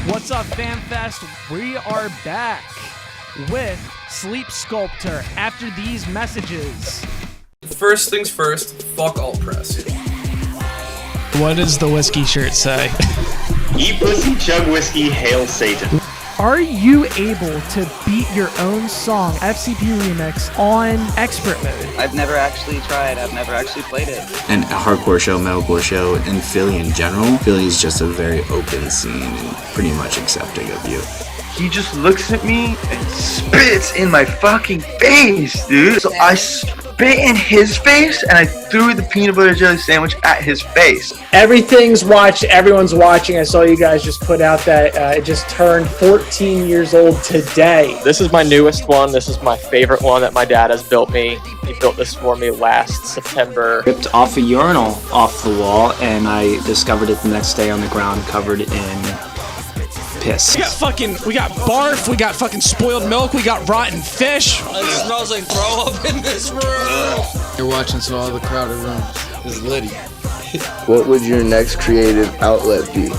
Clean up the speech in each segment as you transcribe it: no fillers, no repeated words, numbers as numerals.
What's up, Famfest? We are back with Sleepsculptor after these messages. First things first, fuck alt press. What does the whiskey shirt say? Eat pussy, chug whiskey, hail Satan. Are you able to beat your own song, FCP Remix, on expert mode? I've never actually tried. I've never actually played it. And a hardcore show, metalcore show, and Philly in general. Philly is just a very open scene and pretty much accepting of you. He just looks at me and spits in my fucking face, dude. So I spit in his face and I threw the peanut butter jelly sandwich at his face. Everything's watched. Everyone's watching. I saw you guys just put out that it just turned 14 years old today. This is my newest one. This is my favorite one that my dad has built me. He built this for me last September. Ripped off a urinal off the wall, and I discovered it the next day on the ground covered in piss. We got barf, we got fucking spoiled milk, we got rotten fish. It smells like throw up in this room. You're watching So All the Crowded Rooms. This is Liddy. What would your next creative outlet be?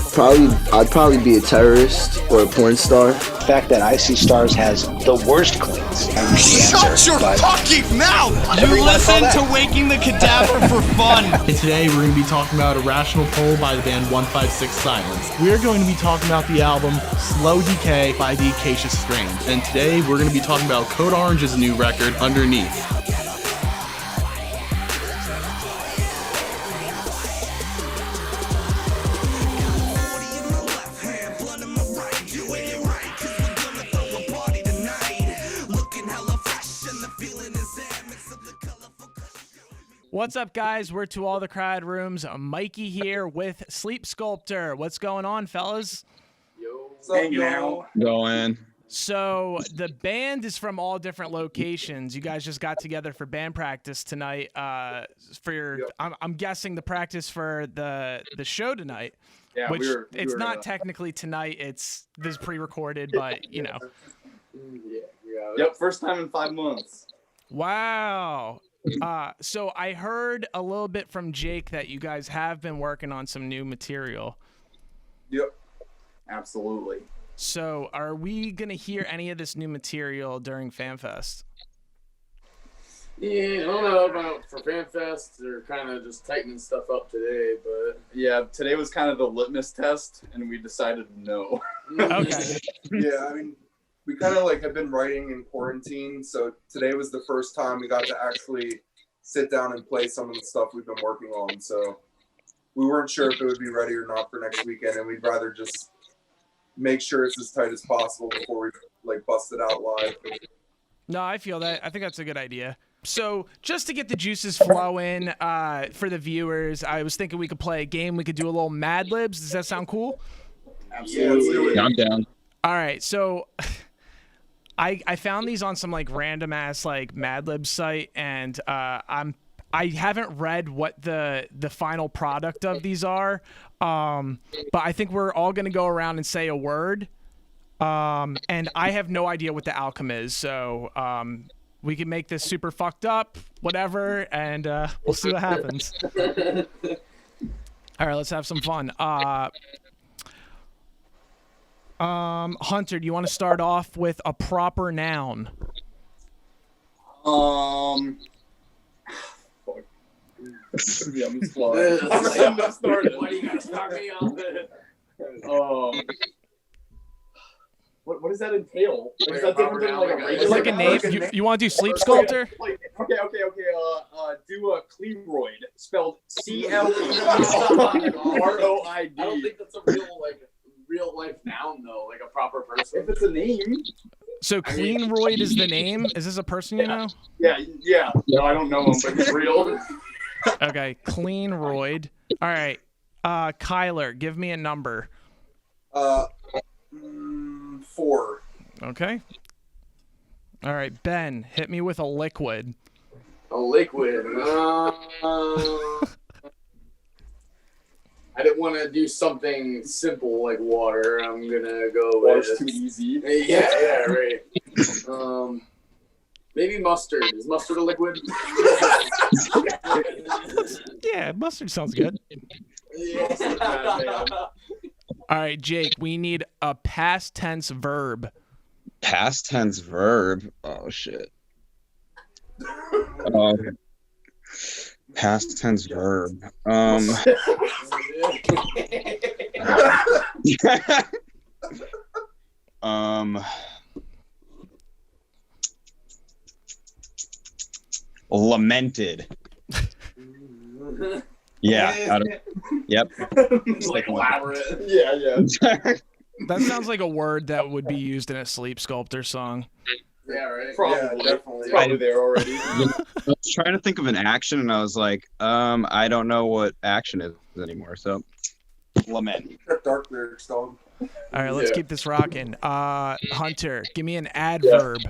I'd probably be a terrorist or a porn star. The fact that I See Stars has the worst cleans. Shut your fucking mouth! You listen to Waking the Cadaver for fun. And today we're going to be talking about Irrational Pole by the band 156 Silence. We're going to be talking about the album Slow Decay by the Acacia Strain. And today we're going to be talking about Code Orange's new record, Underneath. What's up, guys? We're To All the Crowded Rooms. Mikey here with Sleepsculptor. What's going on, fellas? Going. So the band is from all different locations. You guys just got together for band practice tonight. I'm guessing the practice for the show tonight. Yeah, which it's not technically tonight. It's this pre-recorded, but you know. Yep, first time in 5 months. Wow. So I heard a little bit from Jake that you guys have been working on some new material. Yep, absolutely. So are we going to hear any of this new material during FanFest? Yeah, I don't know about for FanFest. They're kind of just tightening stuff up today, but... Yeah, today was kind of the litmus test, and we decided no. Okay. Yeah, I mean... We kind of have been writing in quarantine, so today was the first time we got to actually sit down and play some of the stuff we've been working on. So we weren't sure if it would be ready or not for next weekend, and we'd rather just make sure it's as tight as possible before we bust it out live. No, I feel that. I think that's a good idea. So just to get the juices flowing for the viewers, I was thinking we could play a game. We could do a little Madlibs. Does that sound cool? Absolutely. Yeah, I'm down. All right, so... I found these on some random ass Madlibs site, and I haven't read what the final product of these are, but I think we're all gonna go around and say a word, and I have no idea what the outcome is, so we can make this super fucked up, whatever, and we'll see what happens. All right, let's have some fun. Hunter, do you want to start off with a proper noun? Fuck. Yeah, I'm not started. Why do you gotta start me off? What does that entail? Is that different than a regular? It's like a name. You want to do Sleepsculptor? Okay. Do a Cleroid, spelled C-L-E-R-O-I-D. I don't think that's a real life noun though, a proper person. If it's a name. So Cleanroid is the name? Is this a person you know? Yeah. No, I don't know him, but he's real. Okay, Cleanroid. All right, Kyler, give me a number. 4. Okay. All right, Ben, hit me with a liquid. A liquid. I didn't want to do something simple like water. I'm gonna go with. Water's too easy. Yeah, right. Maybe mustard. Is mustard a liquid? Yeah, mustard sounds good. Yeah. All right, Jake, we need a past tense verb. Past tense verb. Oh shit. Past tense verb. Lamented. Yeah. Yep. Like elaborate. Yeah. That sounds like a word that would be used in a Sleepsculptor song. Yeah, right. Probably. Yeah, definitely. Probably there already. I was trying to think of an action, and I was like, I don't know what action is anymore. So, lament. Dark lyrics, dog. All right, let's keep this rocking. Hunter, give me an adverb.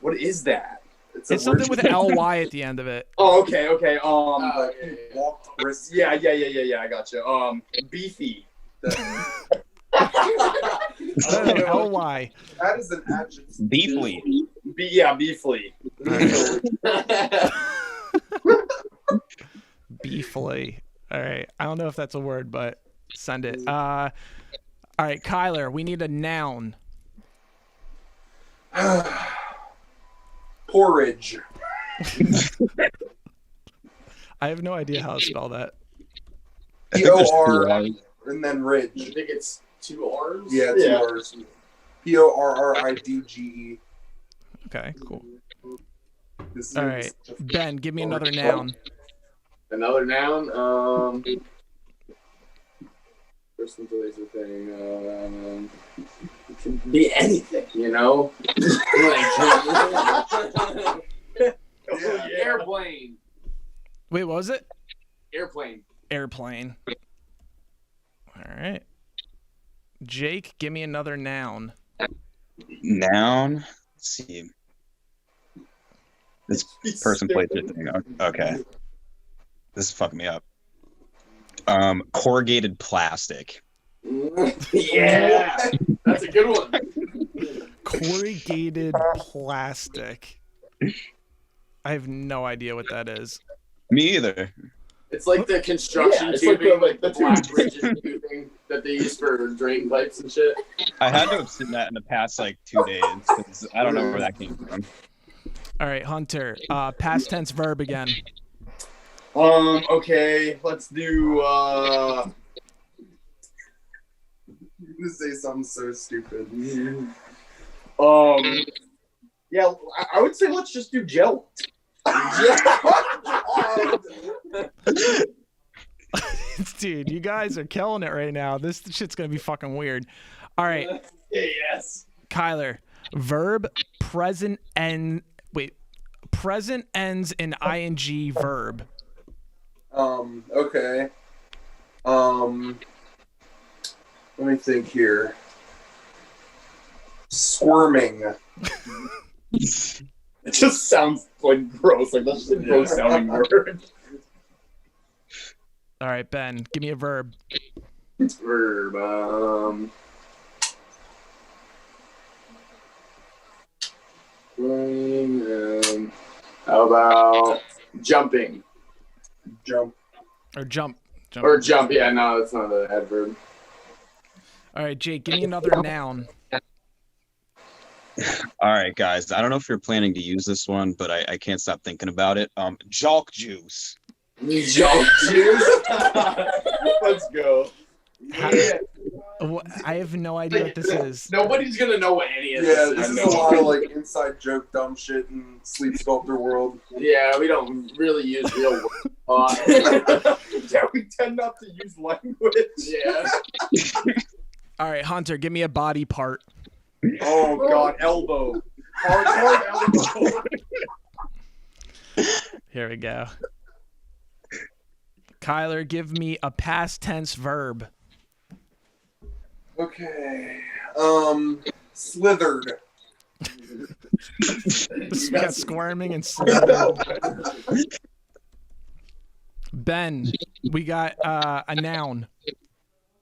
What is that? It's something with ly at the end of it. Oh, okay. Yeah. I got you. Beefy. ly. That is an adjective. Beefly. Beefly. Beefly. All right. I don't know if that's a word, but send it. All right, Kyler, we need a noun. Porridge. I have no idea how to spell that. P-O-R and then ridge. I think it's 2 R's. Yeah, 2 R's. P-O-R-R-I-D-G-E. Okay, cool. All right, Ben, give me another noun. Another noun? Person, place, or thing. It can be anything, you know? Airplane. Wait, what was it? Airplane. Airplane. All right. Jake, give me another noun. Noun? Let's see. This person, place, or thing. Okay. This is fucking me up. Corrugated plastic. Yeah, that's a good one. Corrugated plastic. I have no idea what that is. Me either. It's like the construction tubing, like the black bridges tubing that they use for drain pipes and shit. I had to have seen that in the past like 2 days because I don't know where that came from. All right, Hunter. Past tense verb again. Okay, let's do I'm gonna say something so stupid. Yeah, I would say let's just do gel. Dude, you guys are killing it right now. This shit's gonna be fucking weird. All right. Yes. Kyler, verb present ends in ing verb. Okay. Let me think here. Squirming. It just sounds like gross. Like that's just a gross sounding word. All right, Ben, give me a verb. Verb. How about jumping? Jump. Or jump. Or jump. Yeah, no, that's not an adverb. All right, Jake, give me another noun. All right, guys. I don't know if you're planning to use this one, but I can't stop thinking about it. Jalk juice. Jalk juice? Let's go. I have no idea what this is. Nobody's gonna know what any of this is. Yeah, this is a lot of like inside joke dumb shit in Sleepsculptor world. Yeah, we don't really use real words. Yeah, we tend not to use language. Yeah. All right, Hunter, give me a body part. Oh God, elbow. Hard elbow. Here we go. Kyler, give me a past tense verb. Okay. Slithered. We got squirming and slithered. Ben, we got a noun.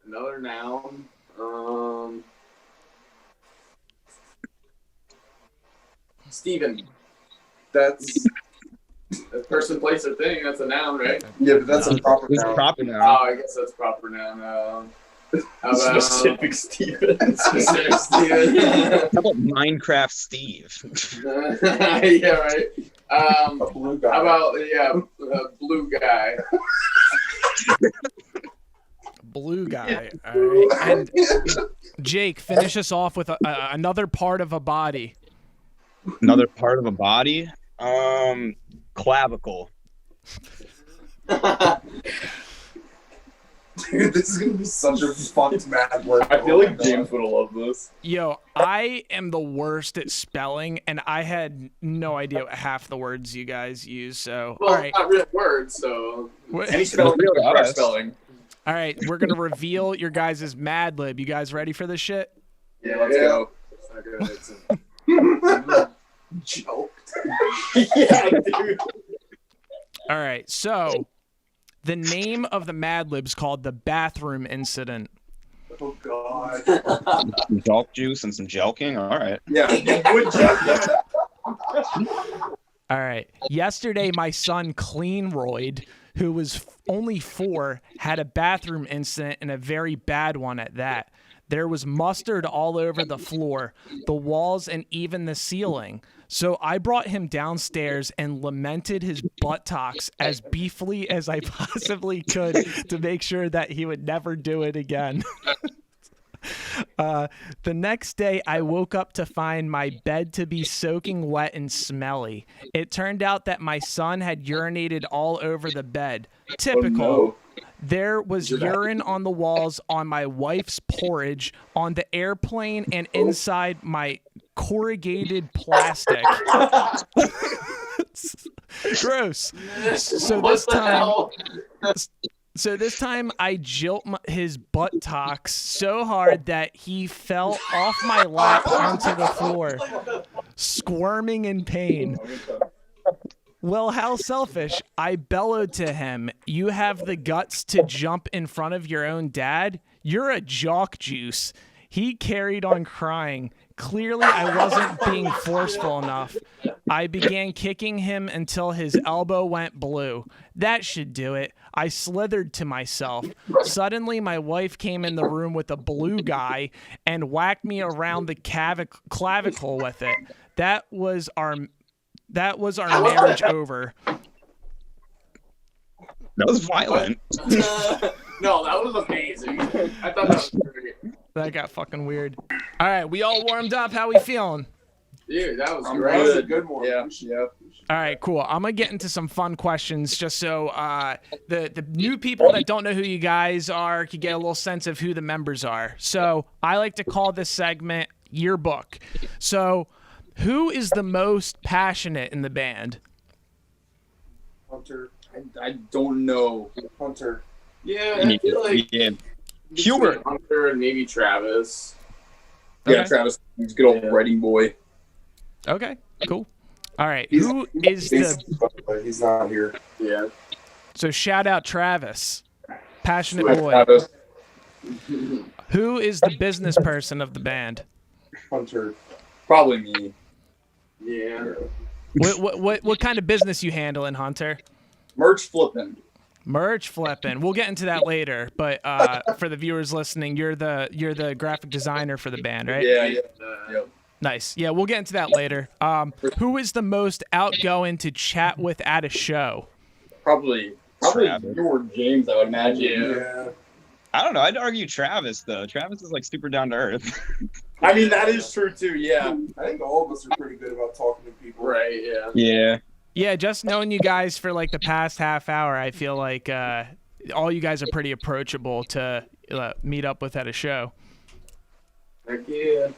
Another noun. Steven. That's a person, place, or thing. That's a noun, right? Yeah, but that's a proper It's noun. proper noun. Oh, I guess that's proper noun. How about Specific Steven? Specific Steven? How about Minecraft Steve? Yeah, right. A blue guy. How about blue guy? Blue guy. All right. And Jake, finish us off with another part of a body. Another part of a body? Clavicle. Dude, this is gonna be such a fucked mad word. I feel like James would have loved this. Yo, I am the worst at spelling, and I had no idea what half the words you guys use. So, Well, all right. not real words, so Any spelling, correct spelling. All right, we're gonna reveal your guys' Madlib. You guys ready for this shit? yeah, let's go. It's not good. It's a joke. Yeah, dude. All right, so the name of the Madlib's called the Bathroom Incident. Oh god. Some Jelk juice and some jelking? Alright. Yeah. Good job. All right. Yesterday, my son Cleanroyd, who was only 4, had a bathroom incident, and a very bad one at that. There was mustard all over the floor, the walls, and even the ceiling. So I brought him downstairs and lamented his buttocks as beefily as I possibly could to make sure that he would never do it again. The next day, I woke up to find my bed to be soaking wet and smelly. It turned out that my son had urinated all over the bed. Typical. Oh, no. There was urine on the walls, on my wife's porridge, on the airplane, and inside my corrugated plastic. Gross. So this time I jilt his buttocks so hard that he fell off my lap onto the floor, squirming in pain. Well, how selfish. I bellowed to him, "You have the guts to jump in front of your own dad? You're a jock juice." He carried on crying. Clearly, I wasn't being forceful enough. I began kicking him until his elbow went blue. That should do it. I slithered to myself. Suddenly, my wife came in the room with a blue guy and whacked me around the clavicle with it. That was our marriage over. That was violent. No, that was amazing. I thought that was great. That got fucking weird. All right, we all warmed up. How we feeling? Dude, that was That great. was a good one. Yeah. All right, cool. I'm gonna get into some fun questions just so the new people that don't know who you guys are can get a little sense of who the members are. So I like to call this segment Yearbook. So who is the most passionate in the band? Hunter. I don't know. Hunter. Yeah, I feel like Hubert. Hunter and maybe Travis. Yeah, Okay. Travis, he's a good old writing boy. Okay, cool. All right, He's not here. Yeah. So shout out Travis, passionate Sweet boy. Travis. Who is the business person of the band? Hunter. Probably me. Yeah. What kind of business you handling, Hunter? Merch flipping. Merch flipping. We'll get into that later, but for the viewers listening, you're the graphic designer for the band, right? Yeah. Yep. Nice. Yeah, we'll get into that later. Who is the most outgoing to chat with at a show? Probably Travis. you or James, I would imagine. Yeah. I don't know. I'd argue Travis, though. Travis is like super down to earth. I mean, that is true too. Yeah. I think all of us are pretty good about talking to people. Right, yeah. Yeah. Yeah, just knowing you guys for like the past half hour, I feel like all you guys are pretty approachable to meet up with at a show. Heck yeah.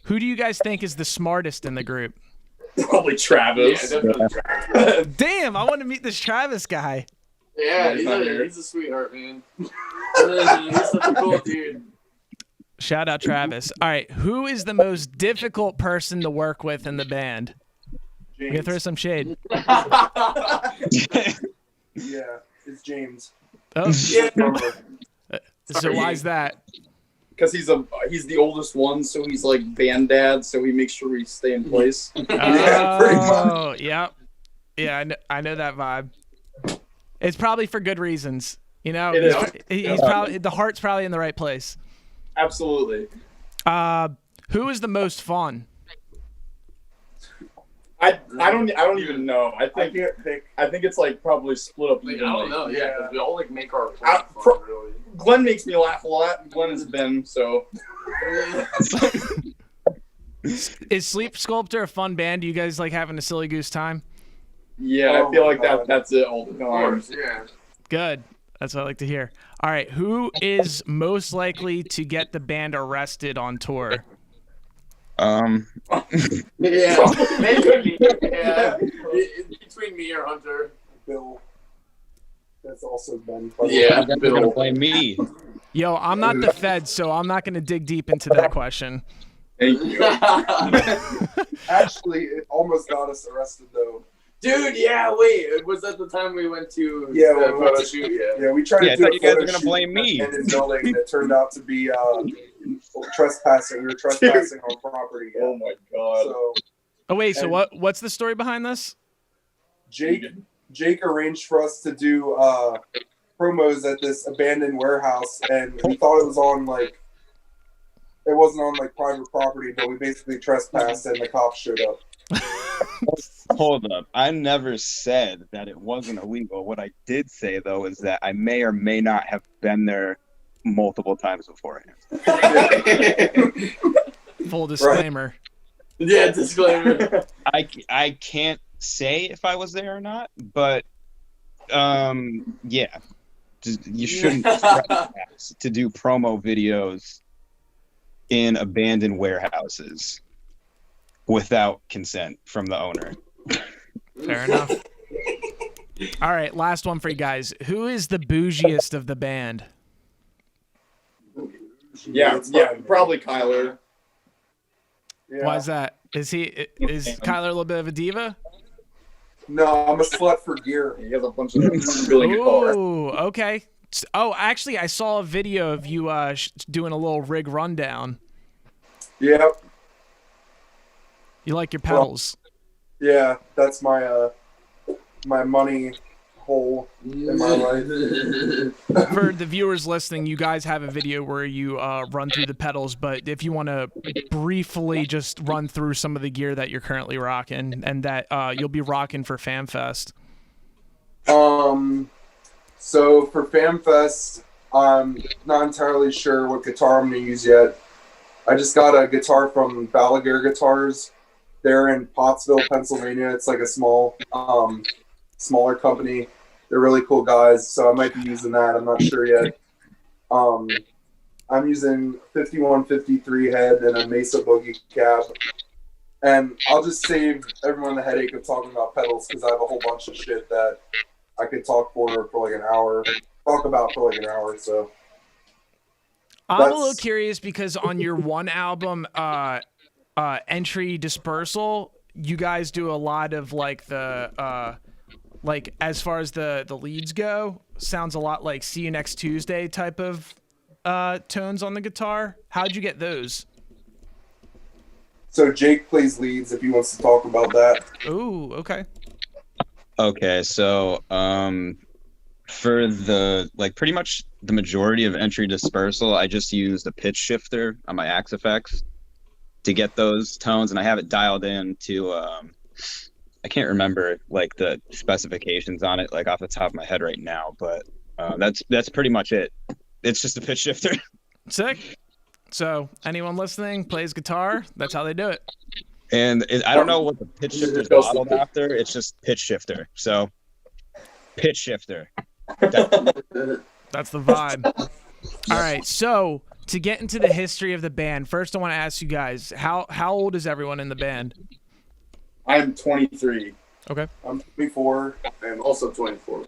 Who do you guys think is the smartest in the group? Probably Travis. Yeah, definitely Travis. Damn, I want to meet this Travis guy. Yeah, he's not here. he's a sweetheart, man. He's such a cool dude. Shout out Travis. All right, who is the most difficult person to work with in the band? I'm gonna throw some shade. Yeah, it's James. Oh, Yeah. so why is that? Because he's the oldest one, so he's like band dad, so he makes sure we stay in place. Oh, yeah. Yeah, I know that vibe. It's probably for good reasons. You know, It he's is. probably the heart's probably in the right place. Absolutely. Who is the most fun? I don't even know. I think it's like probably split up. Like, I don't know. Yeah, 'cause we all like make our really. Glenn makes me laugh a lot. Glenn has been so. Is Sleepsculptor a fun band? Do you guys like having a silly goose time? Yeah, I feel like that's it all the time. Yeah. Good. That's what I like to hear. All right, who is most likely to get the band arrested on tour? Yeah. Maybe. Yeah. Between me or Hunter. Bill. That's also been. Yeah, You're gonna blame me. Yo, I'm not the Fed, so I'm not going to dig deep into that question. Thank you. Actually, it almost got us arrested though. Dude, yeah, wait. Was that the time we went to Yeah, the photo shoot? Yeah. we tried Yeah, I to do thought a you guys photo were gonna shoot blame me. in his building that turned out to be trespassing. We were trespassing on property. Yeah. Oh my god. So Oh wait, so what's the story behind this? Jake arranged for us to do promos at this abandoned warehouse, and we thought it was on it wasn't on private property, but we basically trespassed, and the cops showed up. Hold up. I never said that it wasn't illegal. What I did say, though, is that I may or may not have been there multiple times beforehand. Full disclaimer. Right. Yeah, disclaimer. I can't say if I was there or not, but yeah. You shouldn't trespass to do promo videos in abandoned warehouses without consent from the owner. Fair enough. All right, last one for you guys. Who is the bougiest of the band? Yeah, probably Kyler. Yeah. Why is that? Is Kyler a little bit of a diva? No, I'm a slut for gear. He has a bunch of really good cars. Oh, okay. Oh, actually, I saw a video of you doing a little rig rundown. Yep. You like your pedals? Yeah, that's my my money hole in my life. For the viewers listening, you guys have a video where you run through the pedals, but if you want to briefly just run through some of the gear that you're currently rocking and that you'll be rocking for Famfest. So for Famfest, I'm not entirely sure what guitar I'm going to use yet. I just got a guitar from Balaguer Guitars. They're in Pottsville, Pennsylvania. It's like a smaller company. They're really cool guys, so I might be using that. I'm not sure yet. I'm using 5153 head and a Mesa Boogie cab. And I'll just save everyone the headache of talking about pedals because I have a whole bunch of shit that I could talk for like an hour. So I'm a little curious because on your one album, Entry Dispersal, you guys do a lot of like the like as far as the leads go, sounds a lot like See You Next Tuesday type of tones on the guitar. How'd you get those? So Jake plays leads if he wants to talk about that. Ooh, okay. Okay, so for the pretty much the majority of Entry Dispersal, I just used a pitch shifter on my Axe effects to get those tones, and I have it dialed in to I can't remember like the specifications on it like off the top of my head right now, but that's pretty much it. It's just a pitch shifter. Sick. So anyone listening plays guitar, that's how they do it. And I don't know what the pitch shifter is modeled after. It's just pitch shifter. So pitch shifter. That's the vibe. All right. So to get into the history of the band, first I want to ask you guys, how old is everyone in the band? I'm 23. Okay. I'm 24. I'm also 24.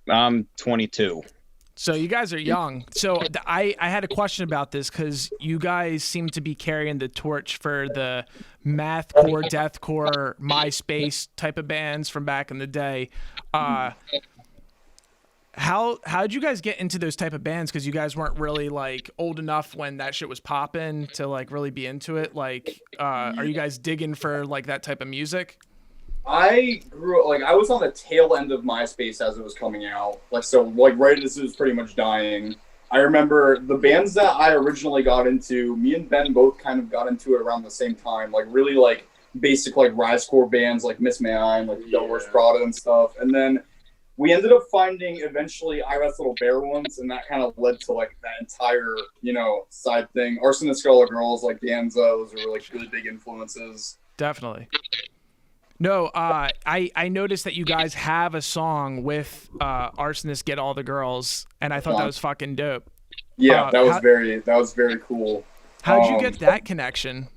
I'm 22. So you guys are young. So I had a question about this because you guys seem to be carrying the torch for the mathcore, deathcore, MySpace type of bands from back in the day. How'd you guys get into those type of bands? Because you guys weren't really like old enough when that shit was popping to like really be into it. Like, are you guys digging for like that type of music? I grew like I was on the tail end of MySpace as it was coming out. Like right as it was pretty much dying. I remember the bands that I originally got into, me and Ben both kind of got into it around the same time. Like really like basic like risecore bands like Miss Mayheim, like Devil Wears Prada and stuff. And then we ended up finding eventually I Rest Little Bear Ones, and that kind of led to like that entire, side thing. Arson and Scarlet Girls, like Danza, those are like really big influences. Definitely. No, I noticed that you guys have a song with Arsonist Get All the Girls, and I thought that was fucking dope. Yeah, that was very cool. How'd you get that connection?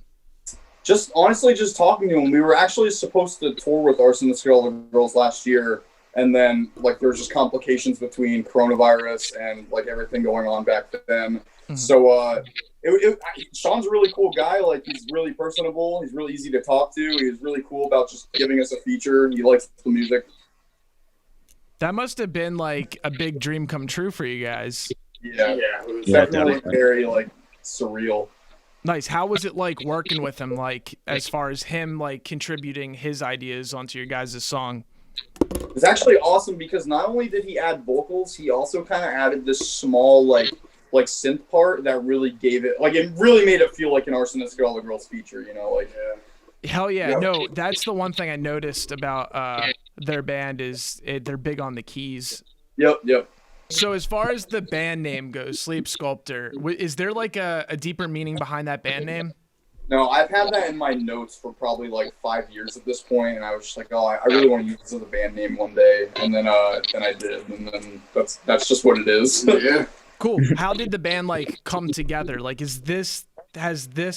Just honestly, just talking to him. We were actually supposed to tour with Arsonist Get All the Girls last year, and then like there was just complications between coronavirus and like everything going on back then. Mm-hmm. So Sean's a really cool guy. Like he's really personable. He's really easy to talk to. He's really cool about just giving us a feature. He likes the music. That must have been like a big dream come true for you guys. Yeah, it was definitely very like surreal. Nice. How was it like working with him? Like as far as him like contributing his ideas onto your guys' song? It was actually awesome because not only did he add vocals, he also kind of added this small like synth part that really gave it, like it really made it feel like an Arsonist Get All the Girls feature, Hell yeah. Yep. No, that's the one thing I noticed about their band is they're big on the keys. Yep. So as far as the band name goes, Sleepsculptor, is there like a deeper meaning behind that band name? No, I've had that in my notes for probably like 5 years at this point, and I was just like, oh, I really want to use this as a band name one day, and then I did, and then that's just what it is. Yeah. Cool. How did the band like come together? Like, has this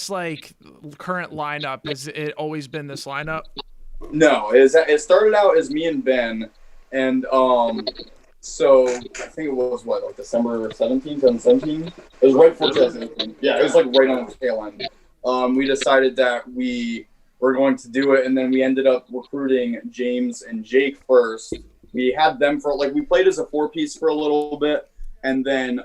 like current lineup? Has it always been this lineup? No, it started out as me and Ben, and so I think it was like December 17th, 2017. It was right before 2018. Yeah, it was like right on the tail end. We decided that we were going to do it, and then we ended up recruiting James and Jake first. We had them for like we played as a 4-piece for a little bit. And then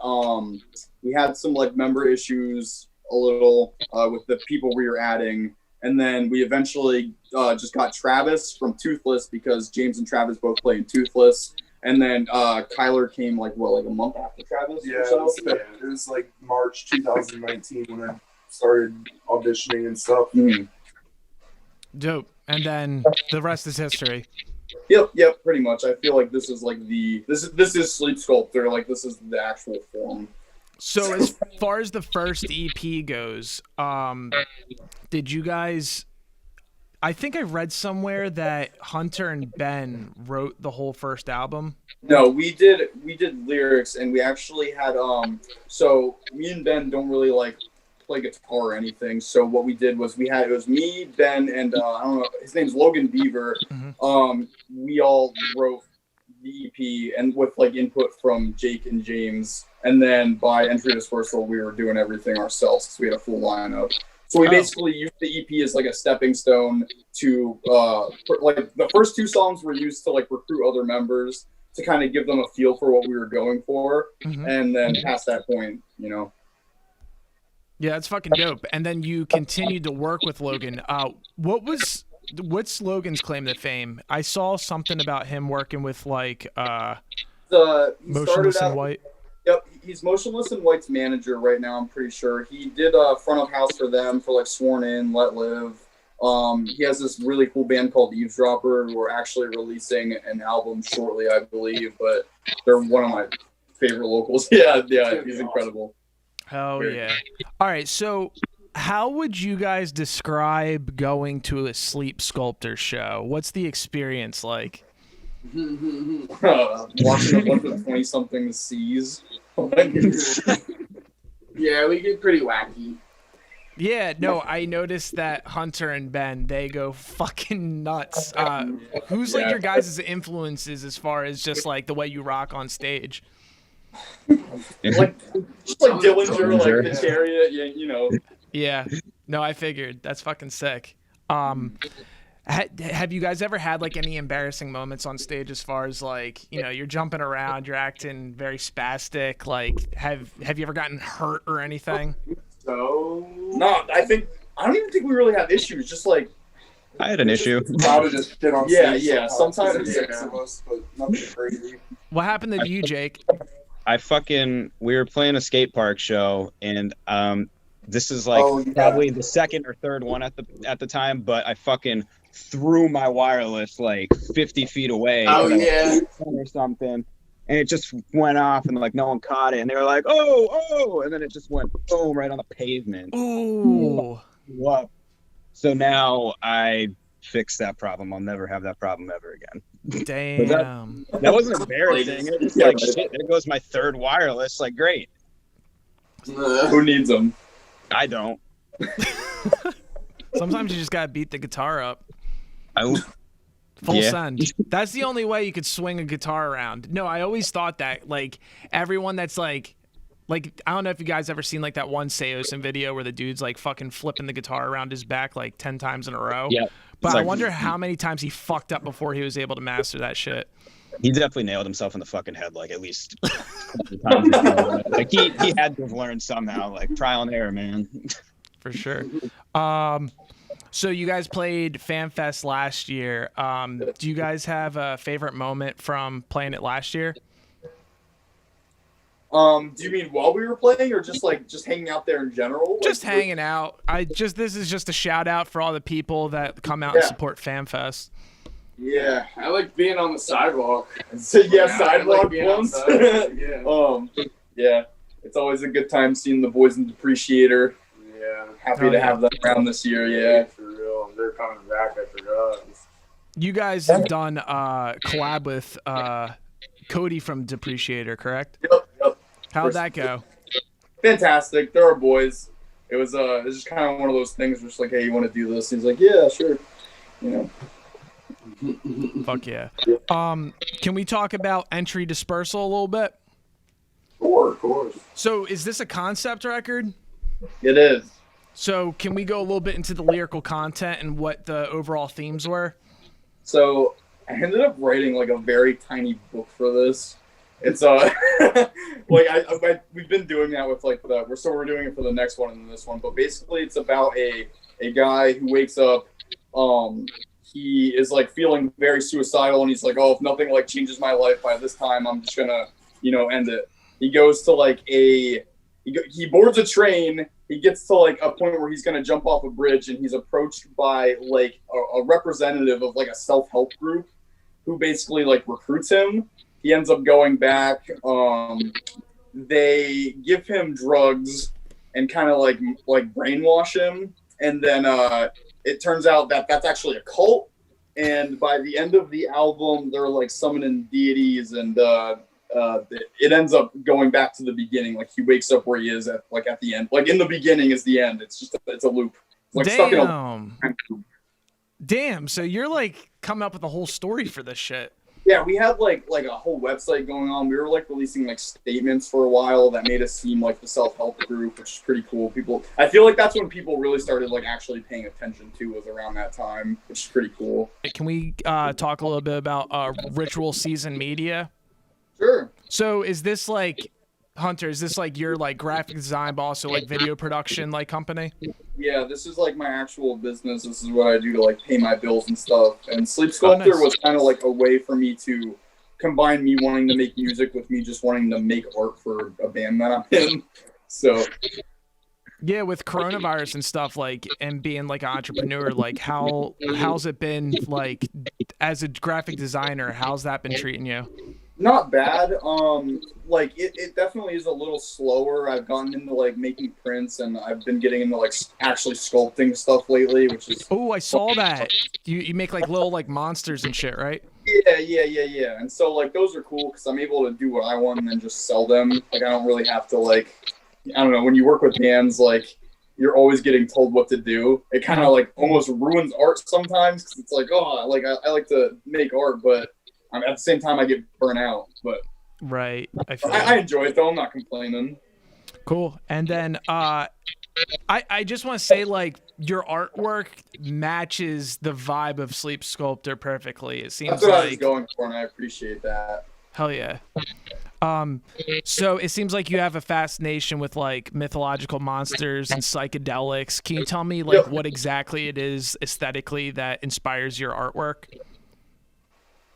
we had some like member issues a little with the people we were adding. And then we eventually just got Travis from Toothless because James and Travis both play in Toothless. And then Kyler came like a month after Travis? Yeah, it was like March 2019 when I started auditioning and stuff. Mm-hmm. Dope. And then the rest is history. Yep, pretty much. I feel like this is like this is Sleep Sculptor, like this is the actual form. So as far as the first EP goes, did you guys I think I read somewhere that Hunter and Ben wrote the whole first album. No, we did lyrics, and we actually had so me and Ben don't really like play guitar or anything. So what we did was it was me, Ben, and I don't know, his name's Logan Beaver. Mm-hmm. We all wrote the EP and with like input from Jake and James, and then by entry dispersal we were doing everything ourselves because we had a full lineup. So we basically used the EP as like a stepping stone to like the first 2 songs were used to like recruit other members to kind of give them a feel for what we were going for, mm-hmm. and then past that point, Yeah, that's fucking dope. And then you continued to work with Logan. What's Logan's claim to fame? I saw something about him working with like Motionless in White. Yep, he's Motionless in White's manager right now, I'm pretty sure. He did front of house for them for like Sworn In, Let Live. He has this really cool band called Eavesdropper who are actually releasing an album shortly, I believe, but they're one of my favorite locals. Yeah, he's incredible. Oh, yeah. All right, so how would you guys describe going to a Sleepsculptor show? What's the experience like? Watching a bunch of 20-somethings seize. Yeah, we get pretty wacky. Yeah, no, I noticed that Hunter and Ben, they go fucking nuts. Who's like your guys' influences as far as just like the way you rock on stage? Like Dillinger, like the Chariot, Yeah, no, I figured. That's fucking sick. Have you guys ever had like any embarrassing moments on stage as far as like, you're jumping around, you're acting very spastic, like have you ever gotten hurt or anything? So no, I don't even think we really have issues. Just like I had an issue. Probably just shit on Yeah, sometimes there's six of us, but nothing crazy. What happened to you, Jake? We were playing a skate park show, and this is like probably the second or third one at the time, but I fucking threw my wireless like 50 feet away. Or something. And it just went off, and like no one caught it, and they were like, "Oh!" And then it just went boom right on the pavement. Ooh. What? So now I fixed that problem. I'll never have that problem ever again. Damn. That wasn't embarrassing. It was like, shit, there goes my third wireless. Like, great. Who needs them? I don't. Sometimes you just gotta beat the guitar up. Full Yeah. send. That's the only way you could swing a guitar around. No, I always thought that. Like, everyone that's like, I don't know if you guys ever seen like that one Seosin video where the dude's like fucking flipping the guitar around his back like 10 times in a row. Yeah. But I wonder how many times he fucked up before he was able to master that shit. He definitely nailed himself in the fucking head, like at least a couple times. Like he had to have learned somehow, like trial and error, man. For sure. So you guys played Famfest last year. Do you guys have a favorite moment from playing it last year? Do you mean while we were playing, or just hanging out there in general? Just hanging out. This is just a shout out for all the people that come out and support Famfest. Yeah, I like being on the sidewalk. Sidewalk ones. Yeah. Yeah, it's always a good time seeing the boys in Depreciator. Yeah, happy to have them around this year. Yeah, for real. They're coming back. I forgot. You guys have done collab with Cody from Depreciator, correct? Yep. How'd that go? Fantastic. They're our boys. It was just kind of one of those things where it's like, hey, you want to do this? He's like, yeah, sure. You know. Fuck yeah. Can we talk about Entry Dispersal a little bit? Sure, of course. So is this a concept record? It is. So can we go a little bit into the lyrical content and what the overall themes were? So I ended up writing like a very tiny book for this. It's we've been doing that with like we're doing it for the next one and this one, but basically it's about a guy who wakes up, he is like feeling very suicidal, and he's like, oh, if nothing like changes my life by this time, I'm just gonna, end it. He goes to like he boards a train. He gets to like a point where he's gonna jump off a bridge, and he's approached by like a representative of like a self-help group who basically like recruits him. He ends up going back. They give him drugs and kind of like brainwash him, and then it turns out that that's actually a cult. And by the end of the album, they're like summoning deities, and it ends up going back to the beginning. Like he wakes up where he is at the end. Like in the beginning is the end. It's just it's a loop. Like stuck in a Damn. So you're like coming up with a whole story for this shit. Yeah, we had like a whole website going on. We were like releasing like statements for a while that made us seem like the self-help group, which is pretty cool. I feel like that's when people really started like actually paying attention to, was around that time, which is pretty cool. Can we talk a little bit about Ritual Season Media? Sure. So is this like, Hunter, is this like your like graphic design, but also like video production like company? Yeah, this is like my actual business. This is what I do to like pay my bills and stuff. And Sleepsculptor was kind of like a way for me to combine me wanting to make music with me just wanting to make art for a band that I'm in. So yeah, with coronavirus and stuff, like, and being like an entrepreneur, like how's it been like as a graphic designer? How's that been treating you? Not bad. Like it definitely is a little slower. I've gotten into like making prints, and I've been getting into like actually sculpting stuff lately, which is. Oh, I saw that. You make like little like monsters and shit, right? Yeah. And so like those are cool because I'm able to do what I want and then just sell them. Like I don't really have to like, I don't know. When you work with bands, like you're always getting told what to do. It kind of like almost ruins art sometimes because it's like, oh, like I like to make art, but at the same time I get burnt out. But right, I enjoy it though. I'm not complaining. Cool. And then I just want to say, like, your artwork matches the vibe of Sleepsculptor perfectly. It seems that's what like I was going for, and I appreciate that. Hell yeah. So it seems like you have a fascination with like mythological monsters and psychedelics. Can you tell me like what exactly it is aesthetically that inspires your artwork?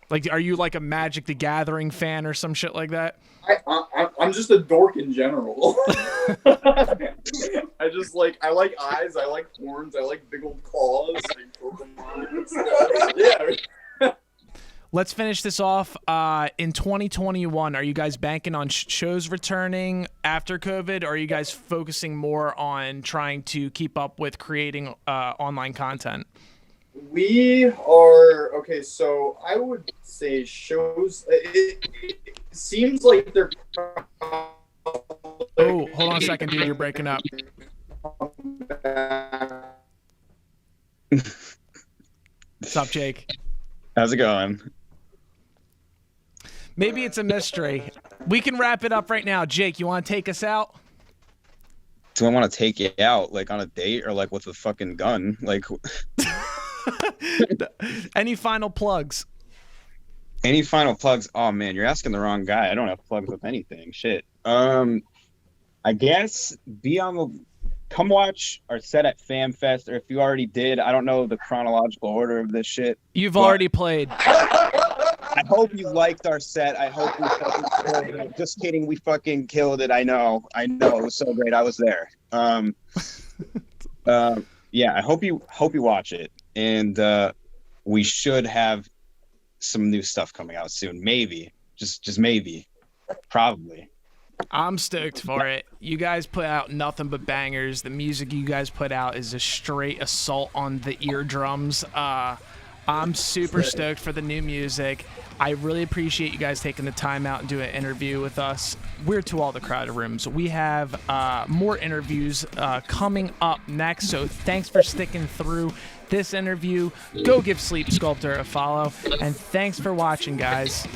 Like, are you like a Magic the Gathering fan or some shit like that? I'm just a dork in general. I like eyes, I like horns, I like big old claws. Yeah. Let's finish this off. In 2021, are you guys banking on shows returning after COVID, or are you guys focusing more on trying to keep up with creating online content? We are okay. So I would say shows. It seems like they're. Oh, hold on a second, dude. You're breaking up. What's up, Jake? How's it going? Maybe it's a mystery. We can wrap it up right now. Jake, you want to take us out? Do I want to take you out like on a date or like with a fucking gun? Like. Any final plugs? Any final plugs? Oh man, you're asking the wrong guy. I don't have plugs with anything. Shit. I guess come watch our set at Famfest, or if you already did, I don't know the chronological order of this shit. You've already played. I hope you liked our set. I hope we fucking killed it. Just kidding, we fucking killed it. I know. It was so great. I was there. Yeah, I hope you watch it. And we should have some new stuff coming out soon. Maybe. Just maybe. Probably. I'm stoked for it. You guys put out nothing but bangers. The music you guys put out is a straight assault on the eardrums. I'm super stoked for the new music. I really appreciate you guys taking the time out and doing an interview with us. We're To All the Crowded Rooms. We have more interviews coming up next, so thanks for sticking through this interview. Go give Sleepsculptor a follow, and thanks for watching, guys.